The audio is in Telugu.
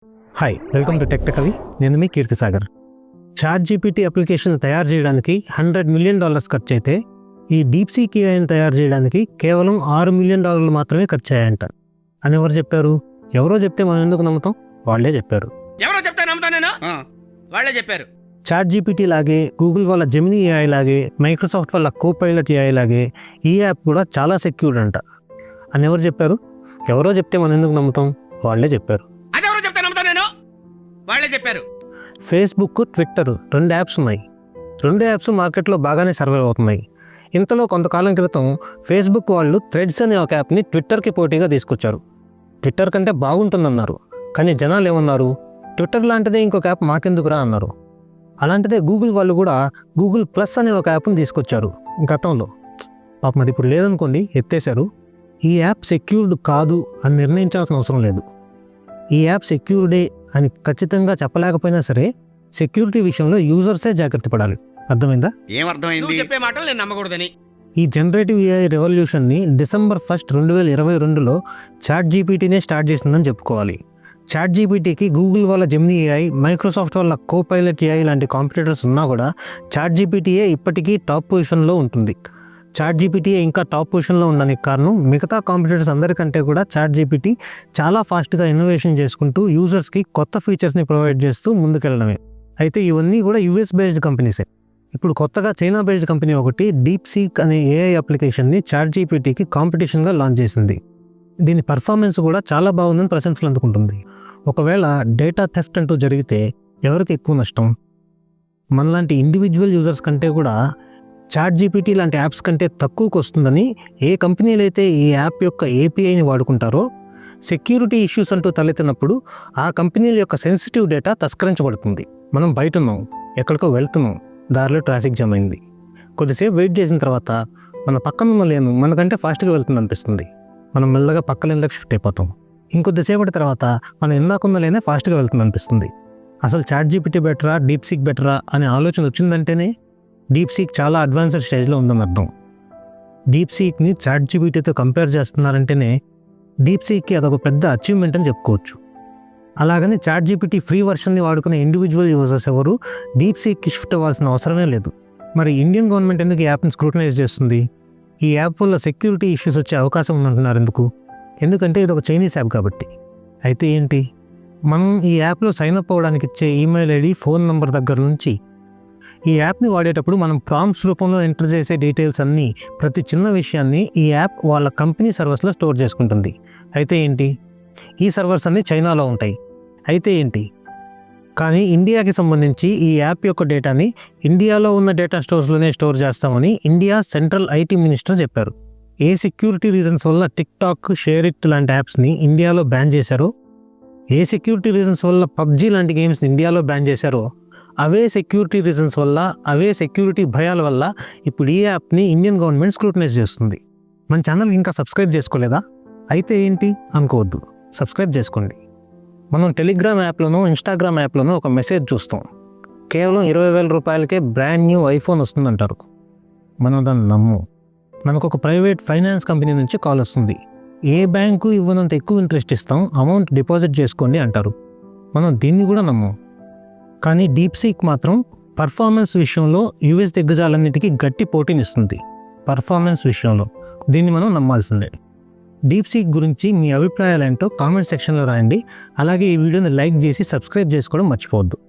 హాయ్, వెల్కమ్ టు టెక్ కవి. నేను మీ కీర్తి సాగర్. చాట్ జీపీటీ అప్లికేషన్ తయారు చేయడానికి $100 మిలియన్ ఖర్చు అయితే ఈ డీప్సీక్ ఏఐని తయారు చేయడానికి కేవలం $6 మిలియన్ మాత్రమే ఖర్చు అయ్యాయంట అని ఎవరు చెప్పారు? ఎవరో చెప్తే మనం ఎందుకు నమ్ముతాం? వాళ్ళే చెప్పారు. ఎవరో చెప్తే నమ్ముతా నేను, వాళ్ళే చెప్పారు. చాట్ జీపీటీ లాగే, గూగుల్ వాళ్ళ జెమినీ ఏఐ లాగే, మైక్రోసాఫ్ట్ వాళ్ళ కోపైలట్ ఏఐ లాగే ఈ యాప్ కూడా చాలా సెక్యూర్డ్ అంట అని ఎవరు చెప్పారు? ఎవరో చెప్తే మనం ఎందుకు నమ్ముతాం? వాళ్ళే చెప్పారు. అదెవరో చెప్తే నమ్ముతా నేను, వాళ్ళే చెప్పారు. ఫేస్బుక్, ట్విట్టర్ 2 యాప్స్ ఉన్నాయి. 2 యాప్స్ మార్కెట్లో బాగానే సర్వైవ్ అవుతున్నాయి. ఇంతలో కొంతకాలం క్రితం ఫేస్బుక్ వాళ్ళు థ్రెడ్స్ అనే ఒక యాప్ని ట్విట్టర్కి పోటీగా తీసుకొచ్చారు. ట్విట్టర్ కంటే బాగుంటుందన్నారు. కానీ జనాలు ఏమన్నారు? ట్విట్టర్ లాంటిదే ఇంకొక యాప్ మాకెందుకురా అన్నారు. అలాంటిదే గూగుల్ వాళ్ళు కూడా గూగుల్ ప్లస్ అనే ఒక యాప్ని తీసుకొచ్చారు గతంలో. పాపం అది ఇప్పుడు లేదనుకోండి, ఎత్తేశారు. ఈ యాప్ సెక్యూర్డ్ కాదు అని నిర్ణయించాల్సిన అవసరం లేదు. ఈ యాప్ సెక్యూర్డే అని ఖచ్చితంగా చెప్పలేకపోయినా సరే సెక్యూరిటీ విషయంలో యూజర్సే జాగ్రత్త పడాలి. అర్థమైందా? ఏమర్థమైంది? నువ్వు చెప్పే మాటలు నేను నమ్మకూడదని. ఈ జనరేటివ్ ఏఐ రెవల్యూషన్ని December 1, 2022లో చాట్ జీపీటీనే స్టార్ట్ చేసిందని చెప్పుకోవాలి. చాట్ జీపీటీకి గూగుల్ వాళ్ళ జెమినీ ఏఐ, మైక్రోసాఫ్ట్ వాళ్ళ కోపైలట్ ఏఐ లాంటి కాంపిటీటర్స్ ఉన్నా కూడా చాట్ జీపీటీయే ఇప్పటికీ టాప్ పొజిషన్లో ఉంటుంది. చాట్ జీపీటీ ఇంకా టాప్ పొజిషన్లో ఉండడానికి కారణం మిగతా కాంపిటీటర్స్ అందరికంటే కూడా చాట్ జీపీటీ చాలా ఫాస్ట్గా ఇన్నోవేషన్ చేసుకుంటూ యూజర్స్కి కొత్త ఫీచర్స్ని ప్రొవైడ్ చేస్తూ ముందుకెళ్ళడమే. అయితే ఇవన్నీ కూడా US బేస్డ్ కంపెనీసే. ఇప్పుడు కొత్తగా చైనా బేస్డ్ కంపెనీ ఒకటి డీప్సీక్ అనే ఏఐ అప్లికేషన్ని చాట్ జీపీటీకి కాంపిటీషన్గా లాంచ్ చేసింది. దీని పర్ఫార్మెన్స్ కూడా చాలా బాగుందని ప్రశంసలు అందుకుంటుంది. ఒకవేళ డేటా థెఫ్ట్ అంటూ జరిగితే ఎవరికి ఎక్కువ నష్టం? మనలాంటి ఇండివిజువల్ యూజర్స్ కంటే కూడా చాట్ జీపీటీ లాంటి యాప్స్ కంటే తక్కువకు వస్తుందని ఏ కంపెనీలు అయితే ఈ యాప్ యొక్క APIని వాడుకుంటారో సెక్యూరిటీ ఇష్యూస్ అంటూ తలెత్తినప్పుడు ఆ కంపెనీల యొక్క సెన్సిటివ్ డేటా తస్కరించబడుతుంది. మనం బయట ఉన్నాం, ఎక్కడికో వెళ్తున్నాం, దారిలో ట్రాఫిక్ జామ్ అయింది. కొద్దిసేపు వెయిట్ చేసిన తర్వాత మన పక్కన ఉన్న లేను మనకంటే ఫాస్ట్గా వెళ్తుంది అనిపిస్తుంది. మనం మెల్లగా పక్క లేన్లోకి షిఫ్ట్ అయిపోతాం. ఇంకొద్దిసేపటి తర్వాత మనం ఇందాకున్న లేనే ఫాస్ట్గా వెళ్తుంది అనిపిస్తుంది. అసలు చాట్ జీపీటీ బెటరా, డీప్సీక్ బెటరా అనే ఆలోచన వచ్చిందంటేనే డీప్సీక్ చాలా అడ్వాన్స్డ్ స్టేజ్లో ఉందని అర్థం. డీప్సీక్ని చాట్ జీపీటీతో కంపేర్ చేస్తున్నారంటేనే డీప్సీక్కి అదొక పెద్ద అచీవ్మెంట్ అని చెప్పుకోవచ్చు. అలాగని చాట్ జీపీటీ ఫ్రీ వర్షన్ని వాడుకునే ఇండివిజువల్ యూజర్స్ ఎవరు డీప్సీక్కి షిఫ్ట్ అవ్వాల్సిన అవసరమే లేదు. మరి ఇండియన్ గవర్నమెంట్ ఎందుకు ఈ యాప్ని స్క్రూటనైజ్ చేస్తుంది? ఈ యాప్ వల్ల సెక్యూరిటీ ఇష్యూస్ వచ్చే అవకాశం ఉందంటున్నారు ఎందుకు? ఎందుకంటే ఇది ఒక చైనీస్ యాప్ కాబట్టి. అయితే ఏంటి? మనం ఈ యాప్లో సైన్అప్ అవ్వడానికి ఇచ్చే ఈమెయిల్ ఐడి, ఫోన్ నెంబర్ దగ్గర నుంచి ఈ యాప్ని వాడేటప్పుడు మనం ప్రాంప్ట్స్ రూపంలో ఎంటర్ చేసే డీటెయిల్స్ అన్నీ, ప్రతి చిన్న విషయాన్ని ఈ యాప్ వాళ్ళ కంపెనీ సర్వర్స్లో స్టోర్ చేసుకుంటుంది. అయితే ఏంటి? ఈ సర్వర్స్ అన్నీ చైనాలో ఉంటాయి. అయితే ఏంటి? కానీ ఇండియాకి సంబంధించి ఈ యాప్ యొక్క డేటాని ఇండియాలో ఉన్న డేటా స్టోర్స్లోనే స్టోర్ చేస్తామని ఇండియా సెంట్రల్ IT మినిస్టర్ చెప్పారు. ఏ సెక్యూరిటీ రీజన్స్ వల్ల టిక్టాక్, షేరిట్ లాంటి యాప్స్ని ఇండియాలో బ్యాన్ చేశారో, ఏ సెక్యూరిటీ రీజన్స్ వల్ల PUBG లాంటి గేమ్స్ని ఇండియాలో బ్యాన్ చేశారో, అవే సెక్యూరిటీ రీజన్స్ వల్ల, అవే సెక్యూరిటీ భయాల వల్ల ఇప్పుడు ఈ యాప్ని ఇండియన్ గవర్నమెంట్ స్క్రూటనైజ్ చేస్తుంది. మన ఛానల్ ఇంకా సబ్స్క్రైబ్ చేసుకోలేదా? అయితే ఏంటి అనుకోవద్దు, సబ్స్క్రైబ్ చేసుకోండి. మనం టెలిగ్రామ్ యాప్లోనో, ఇన్స్టాగ్రామ్ యాప్లోనో ఒక మెసేజ్ చూస్తాం. కేవలం $20,000 బ్రాండ్ న్యూ ఐఫోన్ వస్తుందంటారు. మనం దాన్ని నమ్ము. మనకు ఒక ప్రైవేట్ ఫైనాన్స్ కంపెనీ నుంచి కాల్ వస్తుంది. ఏ బ్యాంకు ఇవ్వనంత ఎక్కువ ఇంట్రెస్ట్ ఇస్తాం, అమౌంట్ డిపాజిట్ చేసుకోండి అంటారు. మనం దీన్ని కూడా నమ్మం. కానీ డీప్సీక్ మాత్రం పర్ఫార్మెన్స్ విషయంలో US దిగ్గజాలన్నిటికీ గట్టి పోటీనిస్తుంది. పర్ఫార్మెన్స్ విషయంలో దీన్ని మనం నమ్మాల్సిందే. డీప్సీక్ గురించి మీ అభిప్రాయాలు ఏంటో కామెంట్ సెక్షన్లో రాయండి. అలాగే ఈ వీడియోని లైక్ చేసి సబ్స్క్రైబ్ చేసుకోవడం మర్చిపోవద్దు.